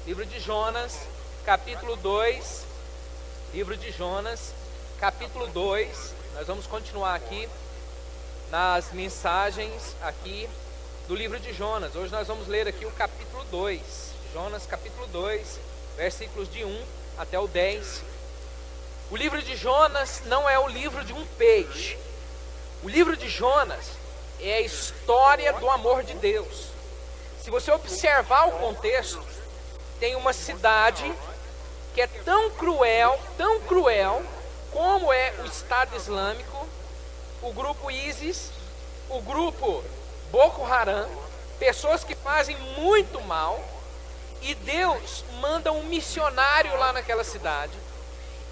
Livro de Jonas, capítulo 2. Livro de Jonas, capítulo 2. Nós vamos continuar aqui nas mensagens aqui do livro de Jonas. Hoje nós vamos ler aqui o capítulo 2. Jonas, capítulo 2, versículos de 1 até o 10. O livro de Jonas não é o livro de um peixe. O livro de Jonas é a história do amor de Deus. Se você observar o contexto, tem uma cidade que é tão cruel como é o Estado Islâmico, o grupo ISIS, o grupo Boko Haram, pessoas que fazem muito mal, e Deus manda um missionário lá naquela cidade,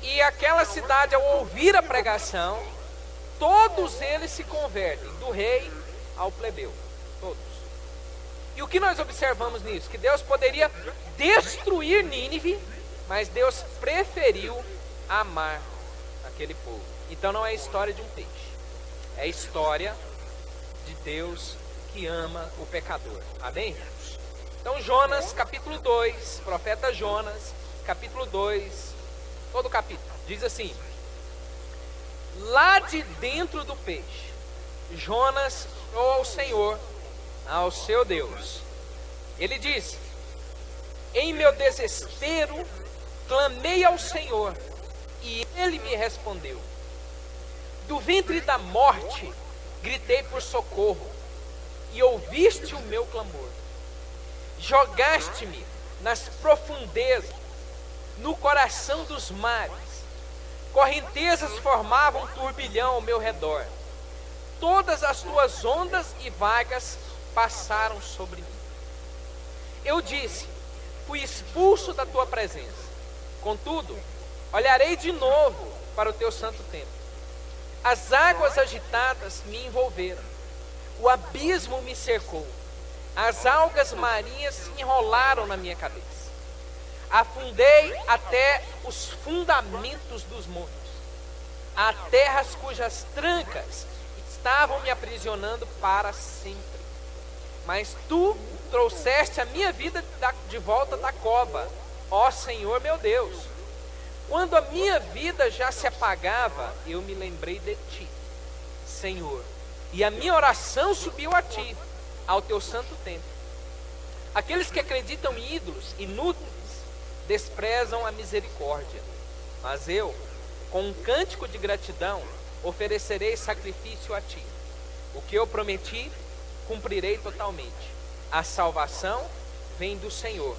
e aquela cidade, ao ouvir a pregação, todos eles se convertem, do rei ao plebeu, todos. E o que nós observamos nisso? Que Deus poderia destruir Nínive, mas Deus preferiu amar aquele povo. Então não é a história de um peixe, é a história de Deus que ama o pecador. Amém? Então Jonas, capítulo 2, profeta Jonas, capítulo 2, todo o capítulo, diz assim: lá de dentro do peixe, Jonas orou ao Senhor, ao seu Deus. Ele disse: em meu desespero, clamei ao Senhor, e Ele me respondeu. Do ventre da morte, gritei por socorro, e ouviste o meu clamor. Jogaste-me nas profundezas, no coração dos mares. Correntezas formavam um turbilhão ao meu redor. Todas as tuas ondas e vagas passaram sobre mim. Eu disse: fui expulso da tua presença. Contudo, olharei de novo para o teu santo templo. As águas agitadas me envolveram. O abismo me cercou. As algas marinhas se enrolaram na minha cabeça. Afundei até os fundamentos dos montes. Há terras cujas trancas estavam me aprisionando para sempre. Mas tu trouxeste a minha vida de volta da cova, ó Senhor meu Deus. Quando a minha vida já se apagava, eu me lembrei de ti, Senhor, e a minha oração subiu a ti, ao teu santo templo. Aqueles que acreditam em ídolos inúteis desprezam a misericórdia, mas eu, com um cântico de gratidão, oferecerei sacrifício a ti. O que eu prometi, cumprirei totalmente. A salvação vem do Senhor.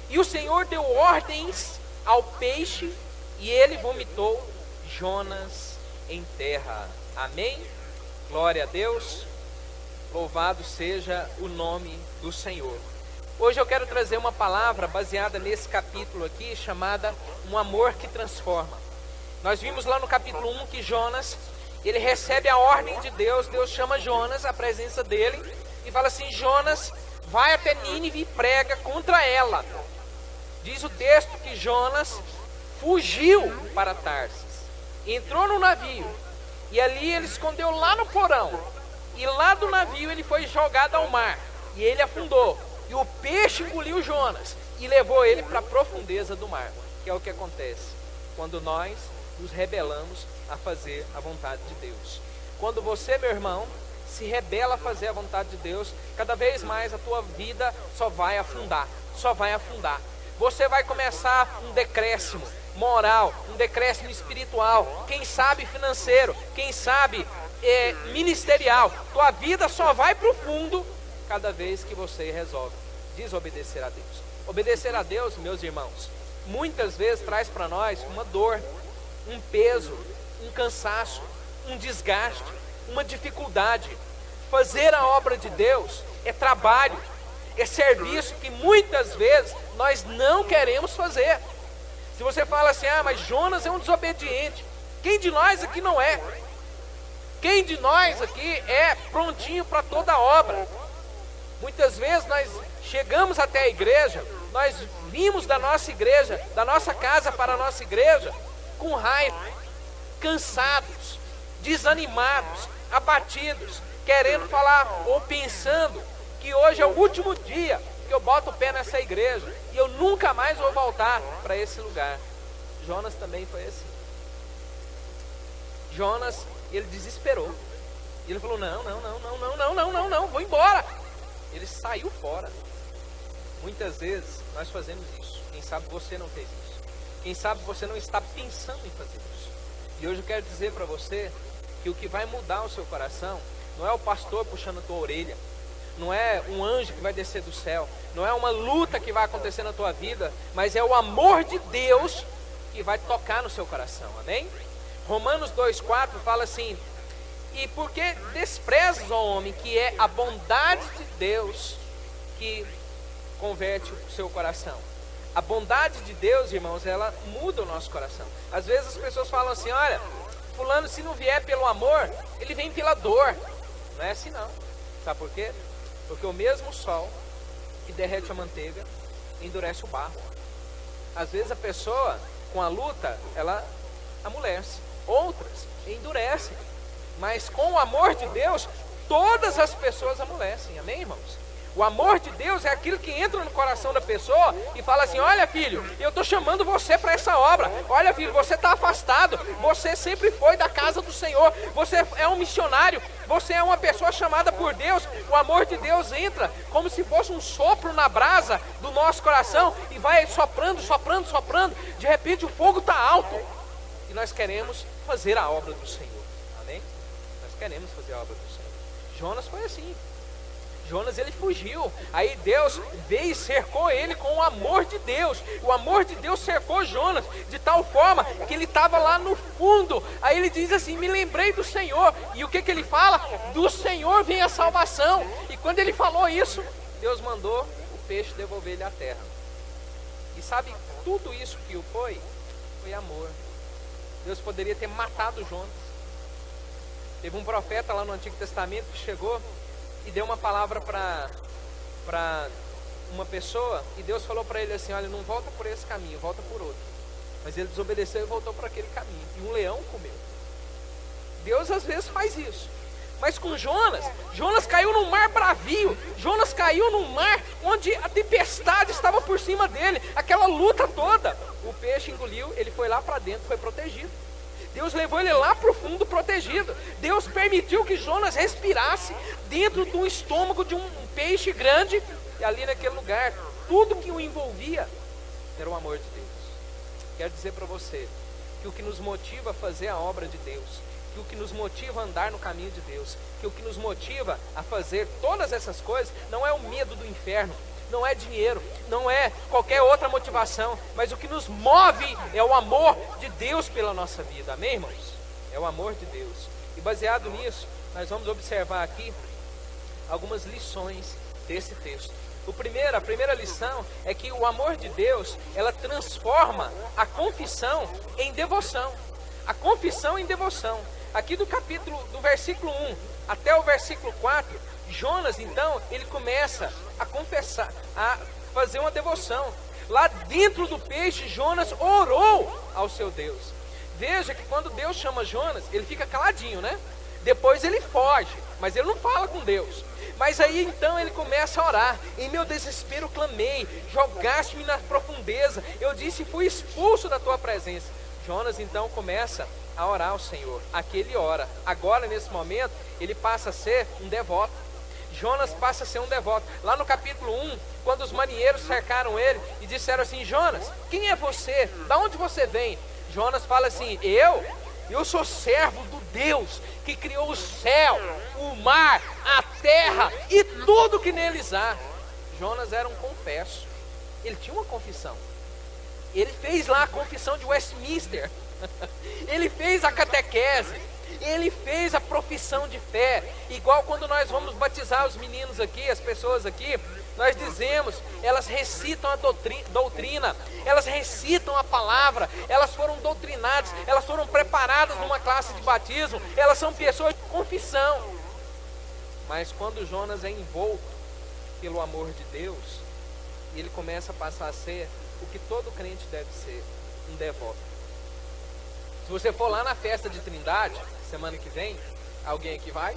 E o Senhor deu ordens ao peixe, e ele vomitou Jonas em terra. Amém? Glória a Deus. Louvado seja o nome do Senhor. Hoje eu quero trazer uma palavra baseada nesse capítulo aqui, chamada Um Amor que Transforma. Nós vimos lá no capítulo 1 que Jonas, ele recebe a ordem de Deus. Deus chama Jonas à presença dele e fala assim: Jonas, vai até Nínive e prega contra ela. Diz o texto que Jonas fugiu para Tarsis, entrou no navio, e ali ele escondeu lá no porão, e lá do navio ele foi jogado ao mar, e ele afundou, e o peixe engoliu Jonas, e levou ele para a profundeza do mar. Que é o que acontece quando nós nos rebelamos a fazer a vontade de Deus. Quando você, meu irmão, se rebela a fazer a vontade de Deus, cada vez mais a tua vida só vai afundar, só vai afundar. Você vai começar um decréscimo moral, um decréscimo espiritual, quem sabe financeiro, quem sabe ministerial. Tua vida só vai para o fundo cada vez que você resolve desobedecer a Deus. Obedecer a Deus, meus irmãos, muitas vezes traz para nós uma dor, um peso, um cansaço, um desgaste, uma dificuldade. Fazer a obra de Deus é trabalho, é serviço que muitas vezes nós não queremos fazer. Se você fala assim: ah, mas Jonas é um desobediente. Quem de nós aqui não é? Quem de nós aqui é prontinho para toda obra? Muitas vezes nós chegamos até a igreja, nós vimos da nossa igreja, da nossa casa para a nossa igreja, com raiva, cansados, desanimados, abatidos, querendo falar ou pensando que hoje é o último dia que eu boto o pé nessa igreja e eu nunca mais vou voltar para esse lugar. Jonas também foi assim. Jonas, ele desesperou. Ele falou, não, vou embora. Ele saiu fora. Muitas vezes nós fazemos isso. Quem sabe você não fez isso. Quem sabe você não está pensando em fazer isso. E hoje eu quero dizer para você que o que vai mudar o seu coração não é o pastor puxando a tua orelha, não é um anjo que vai descer do céu, não é uma luta que vai acontecer na tua vida, mas é o amor de Deus que vai tocar no seu coração, amém? Romanos 2,4 fala assim: e porque desprezas, ó homem, que é a bondade de Deus que converte o seu coração. A bondade de Deus, irmãos, ela muda o nosso coração. Às vezes as pessoas falam assim, olha, fulano se não vier pelo amor, ele vem pela dor. Não é assim não. Sabe por quê? Porque o mesmo sol que derrete a manteiga endurece o barro. Às vezes a pessoa, com a luta, ela amolece. Outras endurecem. Mas com o amor de Deus, todas as pessoas amolecem. Amém, irmãos? O amor de Deus é aquilo que entra no coração da pessoa e fala assim, olha filho, eu estou chamando você para essa obra. Olha filho, você está afastado. Você sempre foi da casa do Senhor. Você é um missionário. Você é uma pessoa chamada por Deus. O amor de Deus entra como se fosse um sopro na brasa do nosso coração e vai soprando. De repente o fogo está alto. E nós queremos fazer a obra do Senhor. Amém? Nós queremos fazer a obra do Senhor. Jonas foi assim. Jonas, ele fugiu. Aí Deus veio e cercou ele com o amor de Deus. O amor de Deus cercou Jonas de tal forma que ele estava lá no fundo. Aí ele diz assim, me lembrei do Senhor. E o que ele fala? Do Senhor vem a salvação. E quando ele falou isso, Deus mandou o peixe devolver ele à terra. E sabe, tudo isso que foi amor. Deus poderia ter matado Jonas. Teve um profeta lá no Antigo Testamento que chegou e deu uma palavra para uma pessoa, e Deus falou para ele assim, olha, não volta por esse caminho, volta por outro. Mas ele desobedeceu e voltou por aquele caminho, e um leão comeu. Deus às vezes faz isso. Mas com Jonas caiu num mar bravio. Jonas caiu num mar onde a tempestade estava por cima dele, aquela luta toda. O peixe engoliu, ele foi lá para dentro, foi protegido. Deus levou ele lá para o fundo protegido. Deus permitiu que Jonas respirasse dentro do estômago de um peixe grande. E ali naquele lugar, tudo que o envolvia era o amor de Deus. Quero dizer para você que o que nos motiva a fazer a obra de Deus, que o que nos motiva a andar no caminho de Deus, que o que nos motiva a fazer todas essas coisas, não é o medo do inferno, não é dinheiro, não é qualquer outra motivação, mas o que nos move é o amor de Deus pela nossa vida, amém, irmãos? É o amor de Deus. E baseado nisso, nós vamos observar aqui algumas lições desse texto. A primeira lição é que o amor de Deus, ela transforma a confissão em devoção. A confissão em devoção. Aqui do versículo 1 até o versículo 4, Jonas, então, ele começa a confessar, a fazer uma devoção. Lá dentro do peixe, Jonas orou ao seu Deus. Veja que quando Deus chama Jonas, ele fica caladinho, né? Depois ele foge, mas ele não fala com Deus. Mas aí então ele começa a orar. Em meu desespero clamei, jogaste-me na profundeza. Eu disse, fui expulso da tua presença. Jonas então começa a orar ao Senhor. Aqui ele ora. Agora, nesse momento, ele passa a ser um devoto. Jonas passa a ser um devoto. Lá no capítulo 1, quando os marinheiros cercaram ele e disseram assim, Jonas, quem é você? Da onde você vem? Jonas fala assim, eu sou servo do Deus que criou o céu, o mar, a terra e tudo que neles há. Jonas era um confesso. Ele tinha uma confissão. Ele fez lá a confissão de Westminster. Ele fez a catequese. Ele fez a profissão de fé. Igual quando nós vamos batizar os meninos aqui, as pessoas aqui, nós dizemos, elas recitam a doutrina, elas recitam a palavra, elas foram doutrinadas, elas foram preparadas numa classe de batismo, elas são pessoas de confissão. Mas quando Jonas é envolto pelo amor de Deus, ele começa a passar a ser o que todo crente deve ser, um devoto. Se você for lá na festa de Trindade, semana que vem, alguém aqui vai?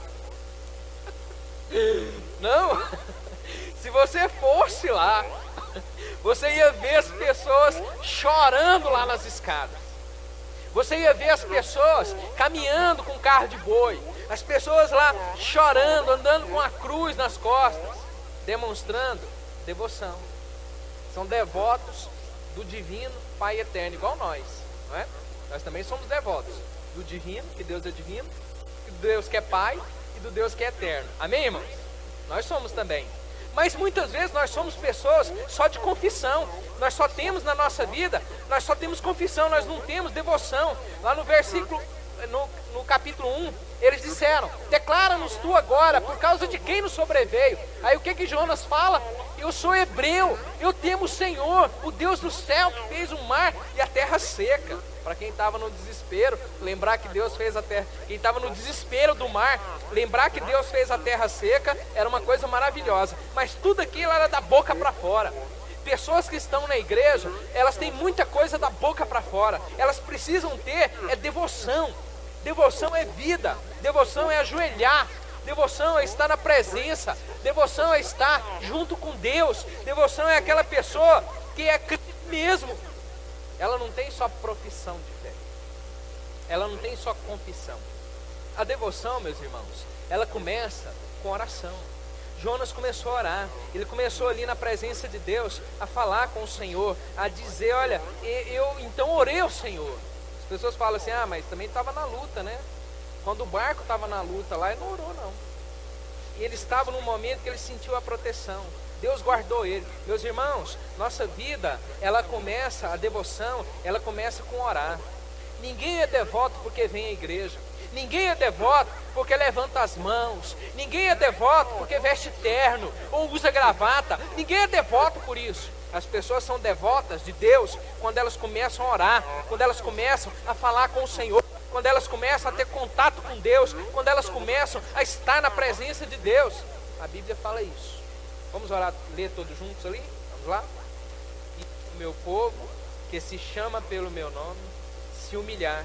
Não? Se você fosse lá, você ia ver as pessoas chorando lá nas escadas. Você ia ver as pessoas caminhando com carro de boi. As pessoas lá chorando, andando com a cruz nas costas, demonstrando devoção. São devotos do divino Pai eterno, igual nós, não é? Nós também somos devotos do divino, que Deus é divino, do Deus que é Pai e do Deus que é eterno. Amém, irmãos? Nós somos também. Mas muitas vezes nós somos pessoas só de confissão. Nós só temos na nossa vida, nós só temos confissão, nós não temos devoção. Lá no versículo, no capítulo 1, eles disseram: declara-nos tu agora, por causa de quem nos sobreveio. Aí o que Jonas fala? Eu sou hebreu, eu temo o Senhor, o Deus do céu, que fez o mar e a terra seca. Para quem estava no desespero, lembrar que Deus fez a terra. Quem estava no desespero do mar, lembrar que Deus fez a terra seca, era uma coisa maravilhosa. Mas tudo aquilo era da boca para fora. Pessoas que estão na igreja, elas têm muita coisa da boca para fora. Elas precisam ter devoção. Devoção é vida. Devoção é ajoelhar. Devoção é estar na presença. Devoção é estar junto com Deus. Devoção é aquela pessoa que é crente mesmo. Ela não tem só profissão de fé. Ela não tem só confissão. A devoção, meus irmãos, ela começa com oração. Jonas começou a orar. Ele começou ali na presença de Deus a falar com o Senhor, a dizer: olha, eu então orei ao Senhor. As pessoas falam assim: ah, mas também estava na luta, né? Quando o barco estava na luta lá, ele não orou não. E ele estava num momento que ele sentiu a proteção. Deus guardou ele. Meus irmãos, nossa vida, ela começa, a devoção, ela começa com orar. Ninguém é devoto porque vem à igreja. Ninguém é devoto porque levanta as mãos. Ninguém é devoto porque veste terno ou usa gravata. Ninguém é devoto por isso. As pessoas são devotas de Deus quando elas começam a orar, quando elas começam a falar com o Senhor, quando elas começam a ter contato com Deus, quando elas começam a estar na presença de Deus. A Bíblia fala isso. Vamos orar, ler todos juntos ali? Vamos lá? E o meu povo, que se chama pelo meu nome, se humilhar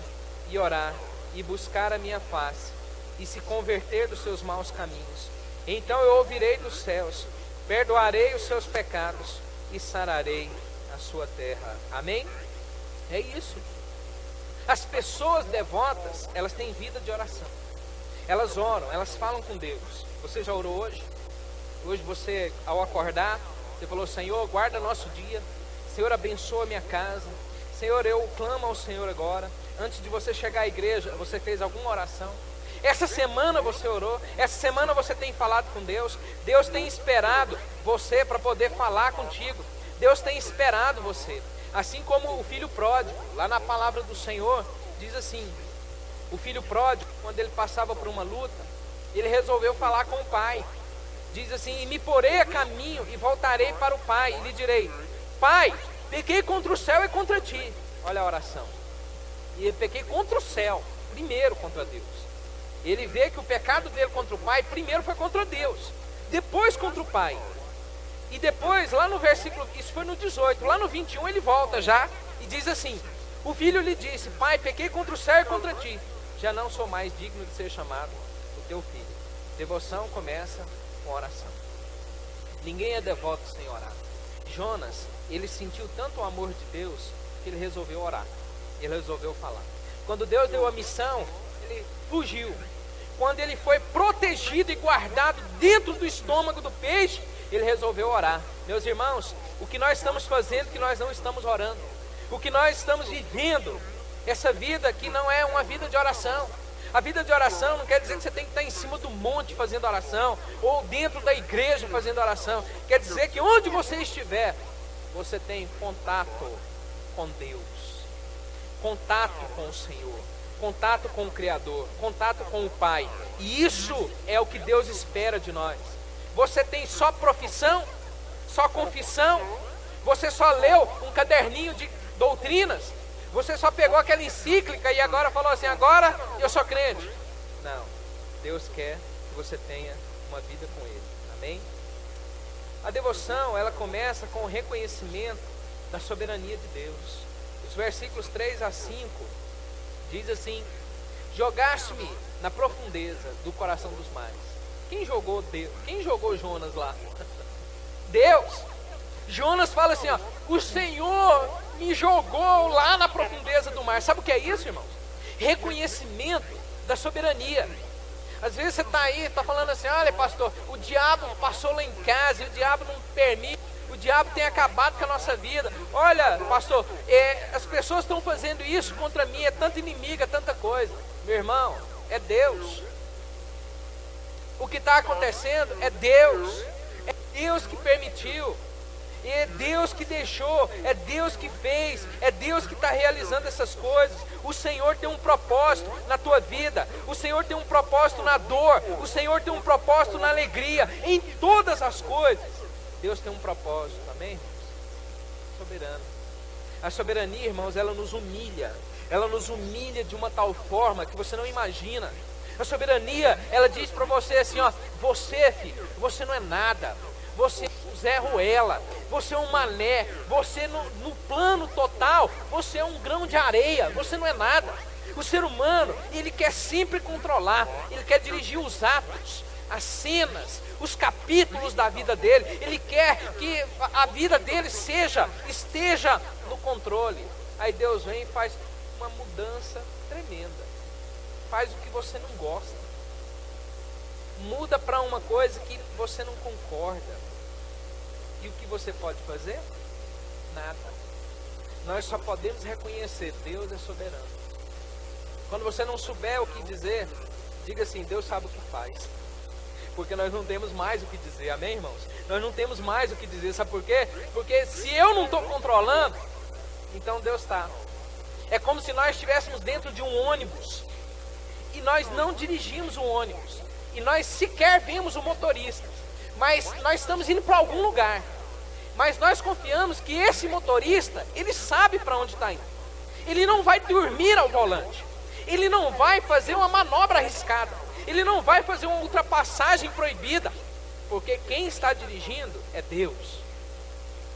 e orar e buscar a minha face e se converter dos seus maus caminhos, então eu ouvirei dos céus, perdoarei os seus pecados e sararei a sua terra. Amém? É isso. As pessoas devotas, elas têm vida de oração. Elas oram, elas falam com Deus. Você já orou hoje? Hoje você, ao acordar, você falou: Senhor, guarda nosso dia. Senhor, abençoa a minha casa. Senhor, eu clamo ao Senhor agora. Antes de você chegar à igreja, você fez alguma oração? Essa semana você orou? Essa semana você tem falado com Deus? Deus tem esperado você para poder falar contigo. Deus tem esperado você. Assim como o filho pródigo, lá na palavra do Senhor, diz assim: o filho pródigo, quando ele passava por uma luta, ele resolveu falar com o pai. Diz assim: e me porei a caminho e voltarei para o pai e lhe direi: Pai, pequei contra o céu e contra ti. Olha a oração. E ele pequei contra o céu, primeiro contra Deus. Ele vê que o pecado dele contra o pai, primeiro foi contra Deus, depois contra o pai. E depois, lá no versículo, isso foi no 18, lá no 21 ele volta já e diz assim: o filho lhe disse: Pai, pequei contra o céu e contra ti, já não sou mais digno de ser chamado o teu filho. Devoção começa com oração. Ninguém é devoto sem orar. Jonas, ele sentiu tanto o amor de Deus que ele resolveu orar. Ele resolveu falar. Quando Deus deu a missão, ele fugiu. Quando ele foi protegido e guardado dentro do estômago do peixe, ele resolveu orar. Meus irmãos, o que nós estamos fazendo que nós não estamos orando? O que nós estamos vivendo, essa vida que não é uma vida de oração. A vida de oração não quer dizer que você tem que estar em cima do monte fazendo oração, ou dentro da igreja fazendo oração. Quer dizer que onde você estiver, você tem contato com Deus, contato com o Senhor, contato com o Criador, contato com o Pai. E isso é o que Deus espera de nós. Você tem só profissão, só confissão, você só leu um caderninho de doutrinas, você só pegou aquela encíclica e agora falou assim: agora eu sou crente. Não, Deus quer que você tenha uma vida com Ele. Amém? A devoção, ela começa com o reconhecimento da soberania de Deus. Os versículos 3 a 5 diz assim: jogaste-me na profundeza do coração dos mares. Quem jogou Jonas lá? Deus. Jonas fala assim, ó, o Senhor me jogou lá na profundeza do mar. Sabe o que é isso, irmãos? Reconhecimento da soberania. Às vezes você está aí, está falando assim, olha pastor, o diabo passou lá em casa, e o diabo não permite, o diabo tem acabado com a nossa vida. Olha pastor, as pessoas estão fazendo isso contra mim, é tanta inimiga, tanta coisa. Meu irmão, é Deus. O que está acontecendo é Deus que permitiu. E é Deus que deixou, é Deus que fez, é Deus que está realizando essas coisas. O Senhor tem um propósito na tua vida, o Senhor tem um propósito na dor, o Senhor tem um propósito na alegria, em todas as coisas. Deus tem um propósito, amém, irmãos? Soberano. A soberania, irmãos, ela nos humilha de uma tal forma que você não imagina. A soberania, ela diz para você assim, ó, você, filho, você não é nada. Você é um Zé Ruela, você é um mané, você no plano total, você é um grão de areia, você não é nada. O ser humano, ele quer sempre controlar, ele quer dirigir os atos, as cenas, os capítulos da vida dele, ele quer que a vida dele esteja no controle. Aí Deus vem e faz uma mudança tremenda, faz o que você não gosta. Muda para uma coisa que você não concorda. E o que você pode fazer? Nada. Nós só podemos reconhecer, Deus é soberano. Quando você não souber o que dizer, diga assim, Deus sabe o que faz. Porque nós não temos mais o que dizer, amém, irmãos? Nós não temos mais o que dizer, sabe por quê? Porque se eu não estou controlando, então Deus está. É como se nós estivéssemos dentro de um ônibus e nós não dirigimos o ônibus, e nós sequer vemos o motorista, mas nós estamos indo para algum lugar, mas nós confiamos que esse motorista, ele sabe para onde está indo. Ele não vai dormir ao volante, ele não vai fazer uma manobra arriscada, ele não vai fazer uma ultrapassagem proibida, porque quem está dirigindo é Deus.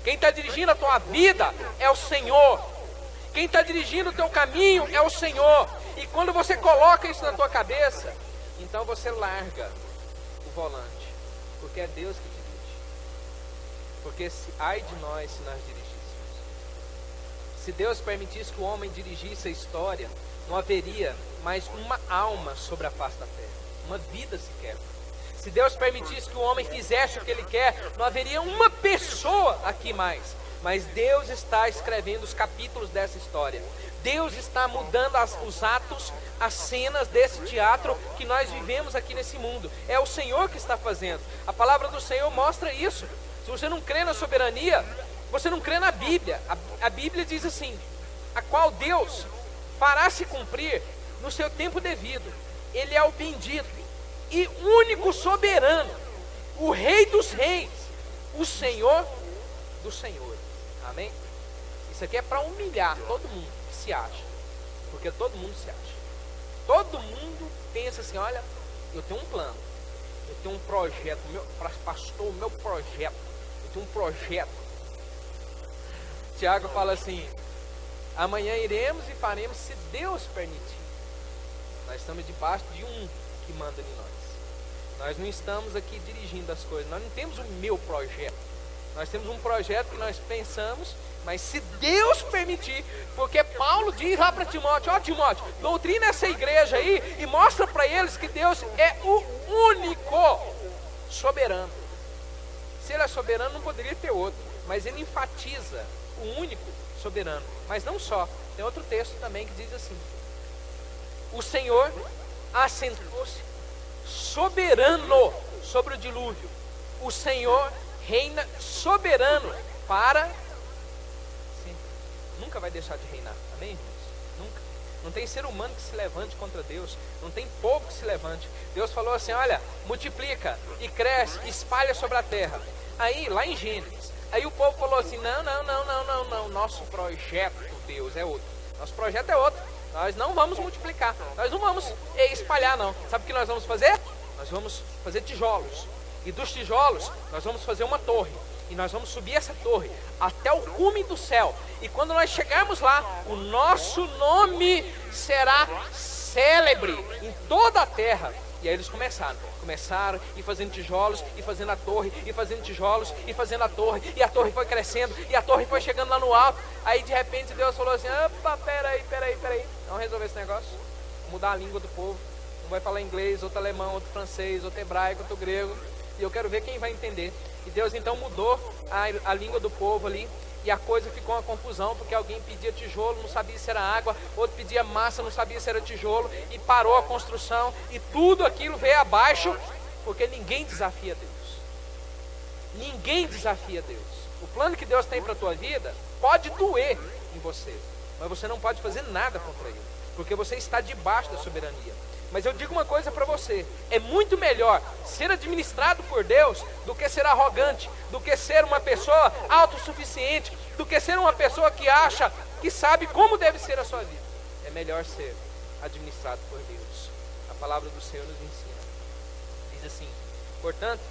Quem está dirigindo a tua vida é o Senhor. Quem está dirigindo o teu caminho é o Senhor. E quando você coloca isso na tua cabeça, então você larga o volante, porque é Deus que dirige. Porque ai de nós se nós dirigíssemos. Se Deus permitisse que o homem dirigisse a história, não haveria mais uma alma sobre a face da terra, uma vida sequer. Se Deus permitisse que o homem fizesse o que ele quer, não haveria uma pessoa aqui mais. Mas Deus está escrevendo os capítulos dessa história. Deus está mudando os atos, as cenas desse teatro que nós vivemos aqui nesse mundo. É o Senhor que está fazendo. A palavra do Senhor mostra isso. Se você não crê na soberania, você não crê na Bíblia. A Bíblia diz assim, a qual Deus fará se cumprir no seu tempo devido. Ele é o bendito e único soberano, o Rei dos reis, o Senhor dos senhores. Amém? Isso aqui é para humilhar todo mundo que se acha, porque todo mundo se acha. Todo mundo pensa assim, olha, eu tenho um plano, eu tenho um projeto, pastor, o meu projeto, eu tenho um projeto. Tiago fala assim, amanhã iremos e faremos se Deus permitir. Nós estamos debaixo de um que manda em nós. Nós não estamos aqui dirigindo as coisas, nós não temos o meu projeto. Nós temos um projeto que nós pensamos, mas se Deus permitir, porque Paulo diz lá para Timóteo, ó Timóteo, doutrina essa igreja aí e mostra para eles que Deus é o único soberano. Se ele é soberano, não poderia ter outro, mas ele enfatiza o único soberano. Mas não só, tem outro texto também que diz assim, o Senhor assentou-se soberano sobre o dilúvio. O Senhor reina soberano para sempre. Nunca vai deixar de reinar, amém, irmãos? Nunca. Não tem ser humano que se levante contra Deus, não tem povo que se levante. Deus falou assim, olha, multiplica e cresce, espalha sobre a terra. Aí, lá em Gênesis, aí o povo falou assim, não, nosso projeto, Deus, é outro. Nosso projeto é outro. Nós não vamos multiplicar, nós não vamos espalhar não. Sabe o que nós vamos fazer? Nós vamos fazer tijolos. E dos tijolos, nós vamos fazer uma torre. E nós vamos subir essa torre até o cume do céu. E quando nós chegarmos lá, o nosso nome será célebre em toda a terra. E aí eles começaram e fazendo tijolos, e fazendo a torre, e fazendo tijolos, e fazendo a torre, e a torre foi crescendo, e a torre foi chegando lá no alto. Aí de repente Deus falou assim: opa, peraí, vamos resolver esse negócio, mudar a língua do povo. Um vai falar inglês, outro alemão, outro francês, outro hebraico, outro grego, e eu quero ver quem vai entender. E Deus então mudou a língua do povo ali. E a coisa ficou uma confusão, porque alguém pedia tijolo, não sabia se era água, outro pedia massa, não sabia se era tijolo, e parou a construção, e tudo aquilo veio abaixo, porque ninguém desafia Deus. Ninguém desafia Deus. O plano que Deus tem para a tua vida pode doer em você, mas você não pode fazer nada contra ele, porque você está debaixo da soberania. Mas eu digo uma coisa para você: é muito melhor ser administrado por Deus do que ser arrogante, do que ser uma pessoa autossuficiente, do que ser uma pessoa que acha que sabe como deve ser a sua vida. É melhor ser administrado por Deus. A palavra do Senhor nos ensina. Diz assim: portanto,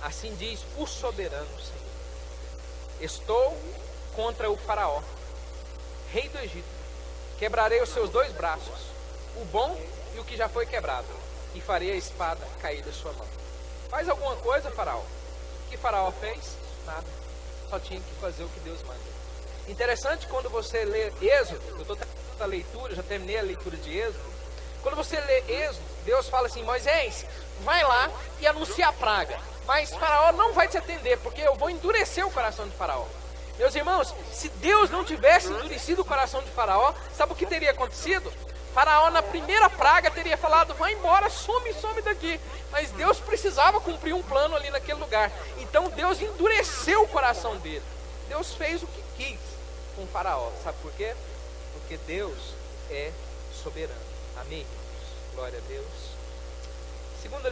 assim diz o soberano Senhor: estou contra o faraó, rei do Egito, quebrarei os seus 2 braços, o bom e o que já foi quebrado, e farei a espada cair da sua mão. Faz alguma coisa, faraó? O que faraó fez? Nada. Só tinha que fazer o que Deus manda. Interessante, quando você lê Êxodo, eu estou terminando a leitura, já terminei a leitura de Êxodo. Quando você lê Êxodo, Deus fala assim: Moisés, vai lá e anuncia a praga, mas faraó não vai te atender, porque eu vou endurecer o coração de faraó. Meus irmãos, se Deus não tivesse endurecido o coração de faraó, sabe o que teria acontecido? Faraó na primeira praga teria falado: vai embora, some daqui. Mas Deus precisava cumprir um plano ali naquele lugar. Então Deus endureceu o coração dele. Deus fez o que quis com Faraó. Sabe por quê? Porque Deus é soberano. Amém, irmãos? Glória a Deus. Segunda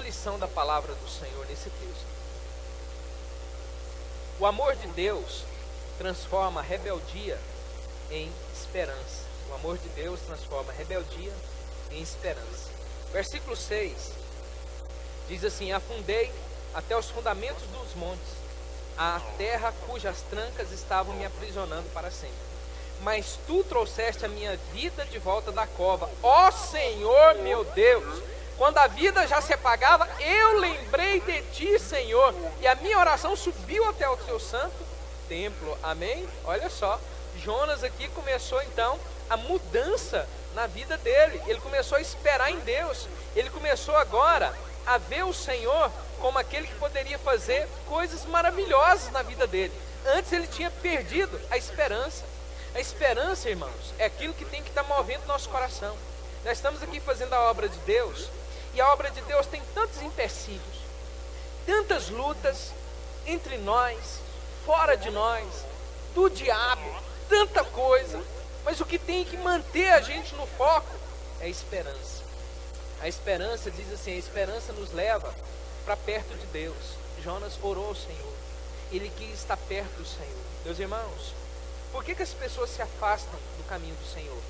lição da palavra do Senhor nesse texto. O amor de Deus transforma a rebeldia em esperança. O amor de Deus transforma a rebeldia em esperança. Versículo 6 diz assim: afundei até os fundamentos dos montes, a terra cujas trancas estavam me aprisionando para sempre. Mas tu trouxeste a minha vida de volta da cova, ó Senhor meu Deus. Quando a vida já se apagava, eu lembrei de ti, Senhor, e a minha oração subiu até o teu santo templo. Amém? Olha só, Jonas aqui começou então a mudança na vida dele. Ele começou a esperar em Deus. Ele começou agora a ver o Senhor como aquele que poderia fazer coisas maravilhosas na vida dele. Antes ele tinha perdido a esperança. A esperança, irmãos, é aquilo que tem que estar movendo nosso coração. Nós estamos aqui fazendo a obra de Deus, e a obra de Deus tem tantos empecilhos, tantas lutas entre nós, fora de nós, do diabo, tanta coisa. Mas o que tem que manter a gente no foco é a esperança. A esperança, diz assim, a esperança nos leva para perto de Deus. Jonas orou ao Senhor, ele quis estar perto do Senhor. Meus irmãos, por que as pessoas se afastam do caminho do Senhor?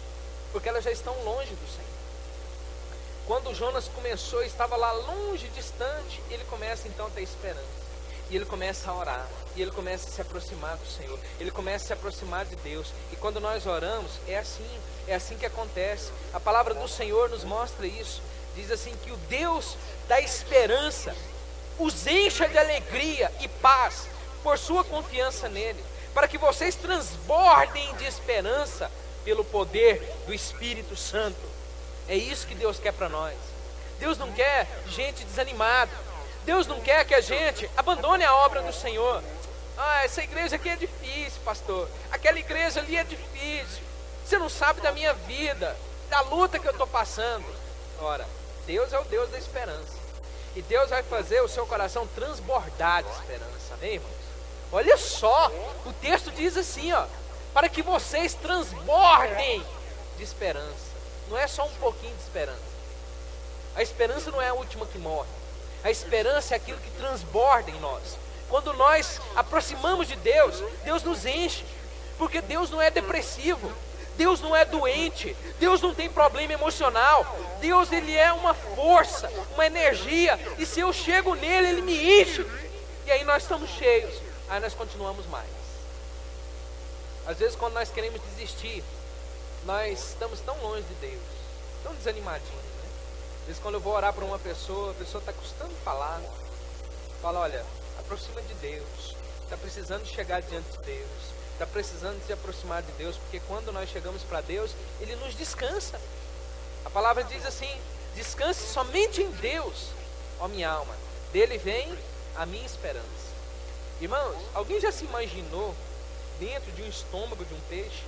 Porque elas já estão longe do Senhor. Quando Jonas começou, estava lá longe, distante, ele começa então a ter esperança. E ele começa a orar, e ele começa a se aproximar do Senhor, ele começa a se aproximar de Deus. E quando nós oramos, é assim que acontece. A palavra do Senhor nos mostra isso. Diz assim que o Deus da esperança os encha de alegria e paz por sua confiança nele, para que vocês transbordem de esperança pelo poder do Espírito Santo. É isso que Deus quer para nós. Deus não quer gente desanimada. Deus não quer que a gente abandone a obra do Senhor. Essa igreja aqui é difícil, pastor. Aquela igreja ali é difícil. Você não sabe da minha vida, da luta que eu estou passando. Ora, Deus é o Deus da esperança. E Deus vai fazer o seu coração transbordar de esperança. Amém, irmãos? Olha só, o texto diz assim, para que vocês transbordem de esperança. Não é só um pouquinho de esperança. A esperança não é a última que morre. A esperança é aquilo que transborda em nós. Quando nós aproximamos de Deus, Deus nos enche. Porque Deus não é depressivo. Deus não é doente. Deus não tem problema emocional. Deus, ele é uma força, uma energia. E se eu chego nele, ele me enche. E aí nós estamos cheios. Aí nós continuamos mais. Às vezes quando nós queremos desistir, nós estamos tão longe de Deus, tão desanimadinhos, né? Às vezes quando eu vou orar para uma pessoa, a pessoa está custando falar. Fala, olha, aproxima de Deus. Está precisando chegar diante de Deus. Está precisando se aproximar de Deus. Porque quando nós chegamos para Deus, Ele nos descansa. A palavra diz assim: descanse somente em Deus, ó minha alma. Dele vem a minha esperança. Irmãos, alguém já se imaginou dentro de um estômago de um peixe?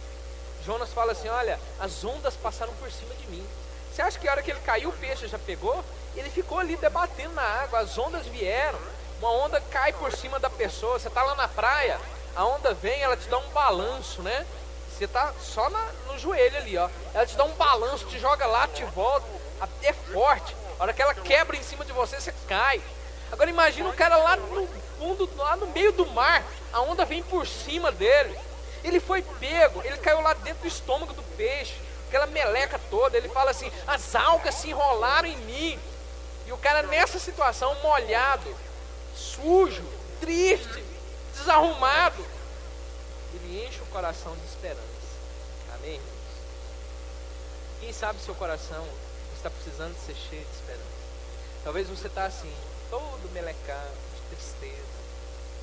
Jonas fala assim: olha, as ondas passaram por cima de mim. Você acha que a hora que ele caiu, o peixe já pegou? Ele ficou ali debatendo na água, as ondas vieram. Uma onda cai por cima da pessoa. Você está lá na praia, a onda vem, ela te dá um balanço, né? Você está só no joelho ali, ó. Ela te dá um balanço, te joga lá, te volta. É forte. A hora que ela quebra em cima de você, você cai. Agora imagina o cara lá no fundo, lá no meio do mar. A onda vem por cima dele. Ele foi pego, ele caiu lá dentro do estômago do peixe. Aquela meleca toda. Ele fala assim: as algas se enrolaram em mim. E o cara nessa situação, molhado, sujo, triste, desarrumado, ele enche o coração de esperança. Amém, irmãos? Quem sabe seu coração está precisando de ser cheio de esperança. Talvez você está assim, todo melecado, de tristeza,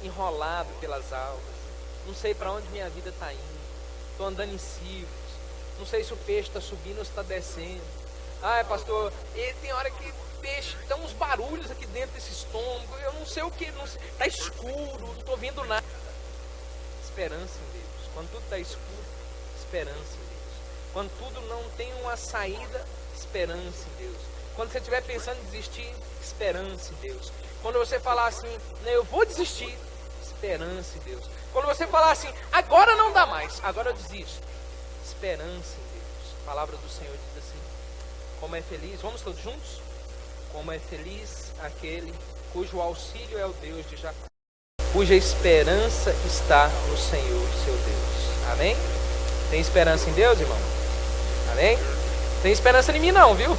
enrolado pelas algas. Não sei para onde minha vida está indo. Estou andando em círculos. Não sei se o peixe está subindo ou se está descendo. Ah, pastor, tem hora que o peixe, tem uns barulhos aqui dentro desse estômago. Eu não sei o que, está escuro, não estou vendo nada. Esperança em Deus. Quando tudo está escuro, esperança em Deus. Quando tudo não tem uma saída, esperança em Deus. Quando você estiver pensando em desistir, esperança em Deus. Quando você falar assim, eu vou desistir, esperança em Deus. Quando você falar assim, agora não dá mais, agora eu desisto, esperança em Deus. A palavra do Senhor diz assim: como é feliz, vamos todos juntos? Como é feliz aquele cujo auxílio é o Deus de Jacó, cuja esperança está no Senhor, seu Deus. Amém? Tem esperança em Deus, irmão? Amém? Tem esperança em mim não, viu?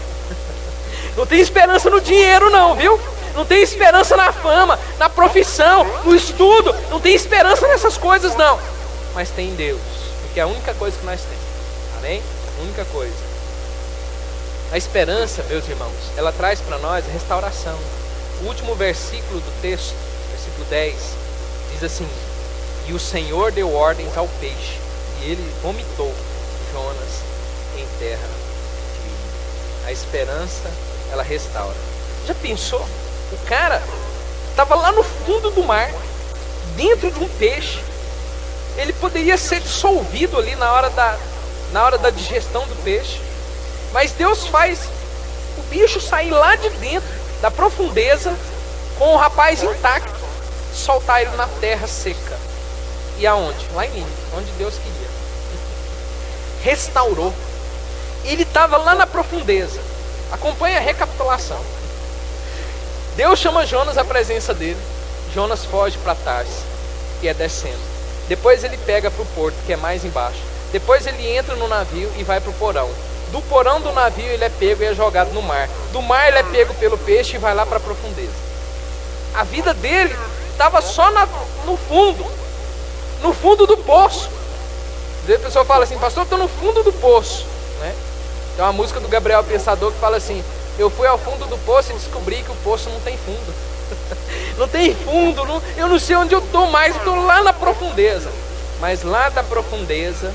Não tem esperança no dinheiro não, viu? Não tem esperança na fama, na profissão, no estudo. Não tem esperança nessas coisas não. Mas tem em Deus, porque é a única coisa que nós temos. Amém? A única coisa. A esperança, meus irmãos, ela traz para nós a restauração. O último versículo do texto, versículo 10, diz assim: e o Senhor deu ordens ao peixe, e ele vomitou Jonas em terra firme. A esperança, ela restaura. Já pensou? O cara estava lá no fundo do mar, dentro de um peixe. Ele poderia ser dissolvido ali na hora da digestão do peixe. Mas Deus faz o bicho sair lá de dentro, da profundeza, com o rapaz intacto, soltar ele na terra seca. E aonde? Lá em Nínive, onde Deus queria. Restaurou. Ele estava lá na profundeza. Acompanhe a recapitulação. Deus chama Jonas à presença dele. Jonas foge para Tarsis, que é descendo. Depois ele pega para o porto, que é mais embaixo. Depois ele entra no navio e vai para o porão. Do porão do navio ele é pego e é jogado no mar. Do mar ele é pego pelo peixe e vai lá para a profundeza. A vida dele estava só no fundo do poço. A pessoa fala assim: pastor, eu estou no fundo do poço, né? Tem uma música do Gabriel Pensador que fala assim: eu fui ao fundo do poço e descobri que o poço não tem fundo. Não tem fundo, eu não sei onde eu estou mais, eu estou lá na profundeza. Mas lá da profundeza,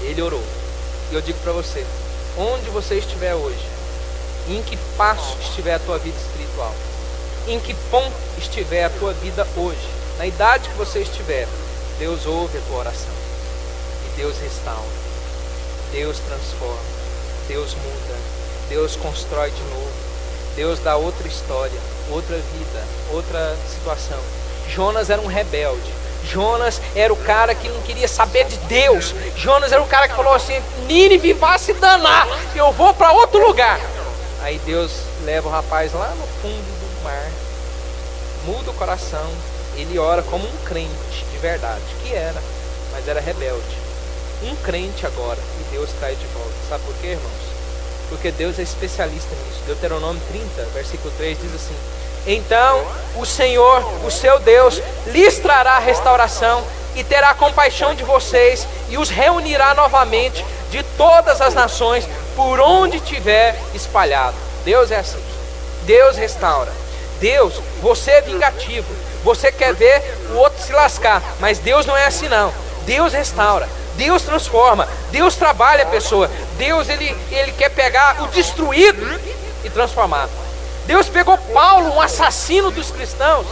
ele orou. E eu digo para você, onde você estiver hoje, em que passo estiver a tua vida espiritual, em que ponto estiver a tua vida hoje, na idade que você estiver, Deus ouve a tua oração. E Deus restaura, Deus transforma, Deus muda, Deus constrói de novo, Deus dá outra história, outra vida, outra situação. Jonas era um rebelde. Jonas era o cara que não queria saber de Deus. Jonas era o cara que falou assim: Nínive, vá se danar, eu vou para outro lugar. Aí Deus leva o rapaz lá no fundo do mar, muda o coração, ele ora como um crente de verdade, que era, mas era rebelde. Um crente agora, e Deus traz de volta. Sabe por quê, irmãos? Porque Deus é especialista nisso. Deuteronômio 30, versículo 3 diz assim: então o Senhor, o seu Deus, lhes trará restauração e terá compaixão de vocês e os reunirá novamente de todas as nações por onde tiver espalhado. Deus é assim. Deus restaura. Deus, você é vingativo. Você quer ver o outro se lascar, mas Deus não é assim não. Deus restaura, Deus transforma, Deus trabalha a pessoa. Deus, ele quer pegar o destruído e transformar. Deus pegou Paulo, um assassino dos cristãos,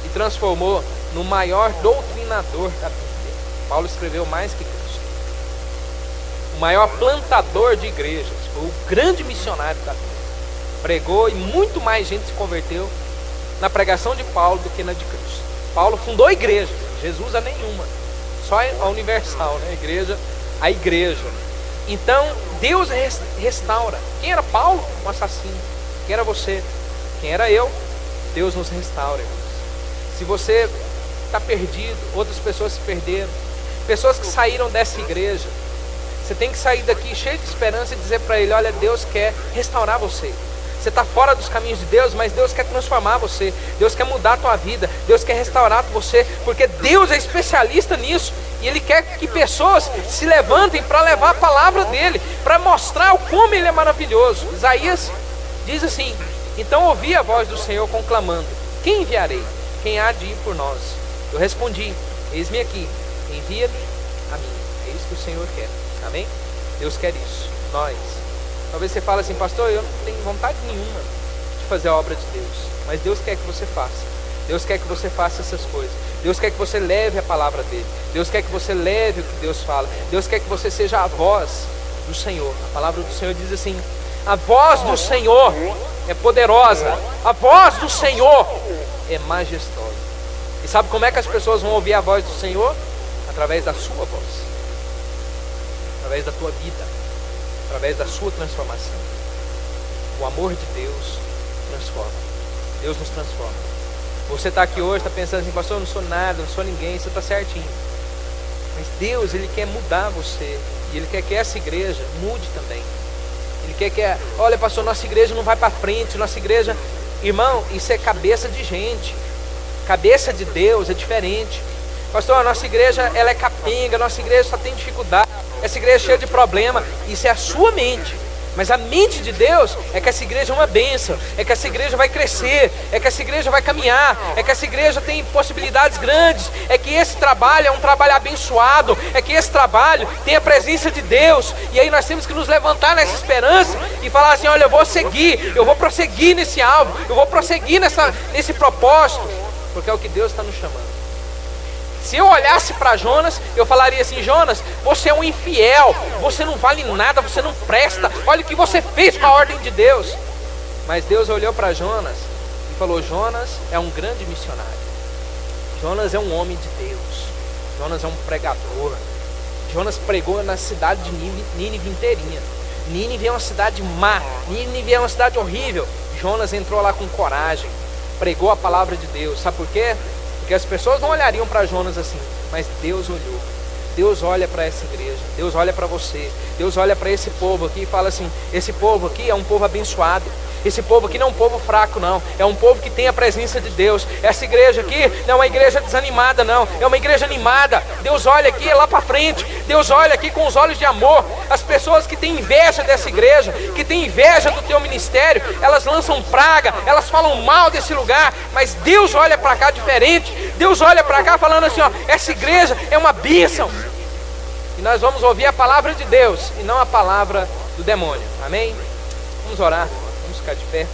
e transformou no maior doutrinador da Bíblia. Paulo escreveu mais que Cristo. O maior plantador de igrejas, foi o grande missionário da Bíblia. Pregou e muito mais gente se converteu na pregação de Paulo do que na de Cristo. Paulo fundou igrejas, Jesus a nenhuma, só a universal, né? A igreja. Então Deus restaura. Quem era Paulo? Um assassino. Quem era você? Quem era eu? Deus nos restaura, irmãos. Se você está perdido, outras pessoas se perderam, pessoas que saíram dessa igreja, você tem que sair daqui cheio de esperança e dizer para ele: olha, Deus quer restaurar você. Você está fora dos caminhos de Deus, mas Deus quer transformar você. Deus quer mudar a tua vida. Deus quer restaurar você, porque Deus é especialista nisso. E Ele quer que pessoas se levantem para levar a palavra dEle, para mostrar o como Ele é maravilhoso. Isaías diz assim: então ouvi a voz do Senhor conclamando: quem enviarei? Quem há de ir por nós? Eu respondi: eis-me aqui, envia-me a mim. É isso que o Senhor quer. Amém? Deus quer isso. Nós. Talvez você fale assim: pastor, eu não tenho vontade nenhuma de fazer a obra de Deus. Mas Deus quer que você faça. Deus quer que você faça essas coisas. Deus quer que você leve a palavra dEle. Deus quer que você leve o que Deus fala. Deus quer que você seja a voz do Senhor. A palavra do Senhor diz assim: a voz do Senhor é poderosa. A voz do Senhor é majestosa. E sabe como é que as pessoas vão ouvir a voz do Senhor? Através da sua voz, através da tua vida, através da sua transformação. O amor de Deus transforma. Deus nos transforma. Você está aqui hoje, está pensando assim: pastor, eu não sou nada, eu não sou ninguém. Você está certinho. Mas Deus, Ele quer mudar você. E Ele quer que essa igreja mude também. Ele quer que, olha pastor, nossa igreja não vai para frente. Nossa igreja, irmão, isso é cabeça de gente. Cabeça de Deus é diferente. Pastor, a nossa igreja, ela é capenga. Nossa igreja só tem dificuldade. Essa igreja é cheia de problema. Isso é a sua mente. Mas a mente de Deus é que essa igreja é uma bênção, é que essa igreja vai crescer, é que essa igreja vai caminhar, é que essa igreja tem possibilidades grandes, é que esse trabalho é um trabalho abençoado, é que esse trabalho tem a presença de Deus. E aí nós temos que nos levantar nessa esperança e falar assim: olha, eu vou seguir, eu vou prosseguir nesse alvo, eu vou prosseguir nesse propósito, porque é o que Deus está nos chamando. Se eu olhasse para Jonas, eu falaria assim: Jonas, você é um infiel, você não vale nada, você não presta, olha o que você fez com a ordem de Deus. Mas Deus olhou para Jonas e falou: Jonas é um grande missionário, Jonas é um homem de Deus, Jonas é um pregador. Jonas pregou na cidade de Nínive inteirinha. Nínive é uma cidade má, Nínive é uma cidade horrível. Jonas entrou lá com coragem, pregou a palavra de Deus. Sabe por quê? Porque as pessoas não olhariam para Jonas assim, mas Deus olhou. Deus olha para essa igreja, Deus olha para você, Deus olha para esse povo aqui e fala assim: esse povo aqui é um povo abençoado. Esse povo aqui não é um povo fraco, não. É um povo que tem a presença de Deus. Essa igreja aqui não é uma igreja desanimada, não. É uma igreja animada. Deus olha aqui lá para frente. Deus olha aqui com os olhos de amor. As pessoas que têm inveja dessa igreja, que têm inveja do teu ministério, elas lançam praga, elas falam mal desse lugar. Mas Deus olha para cá diferente. Deus olha para cá falando assim: ó, essa igreja é uma bênção. E nós vamos ouvir a palavra de Deus e não a palavra do demônio. Amém? Vamos orar. Vamos ficar de pé.